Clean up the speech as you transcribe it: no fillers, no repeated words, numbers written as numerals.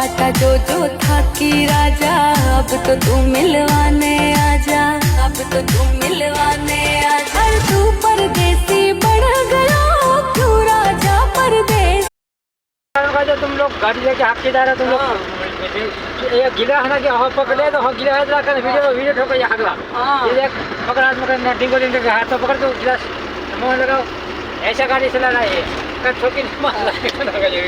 बाटा जो था कि राजा, अब तो तू मिलवाने आजा, अब तो तू मिलवाने आजा। अरे तू परदेसी बढ़ गया क्यों राजा परदेस। जो तुम लोग गाड़ी लेके हाथ जा रहे तुम लोग ये गिला है ना कि हाथ पकड़े तो हाथ गिला है तो कर वीडियो ठोकर ये अगला ये देख पकड़ हाथ में डिंगो डिंगो के हाथ पकड़ के गिलास मुंह लगाओ, ऐसा गाड़ी चला रहा है कर ठोकी मार लगा ये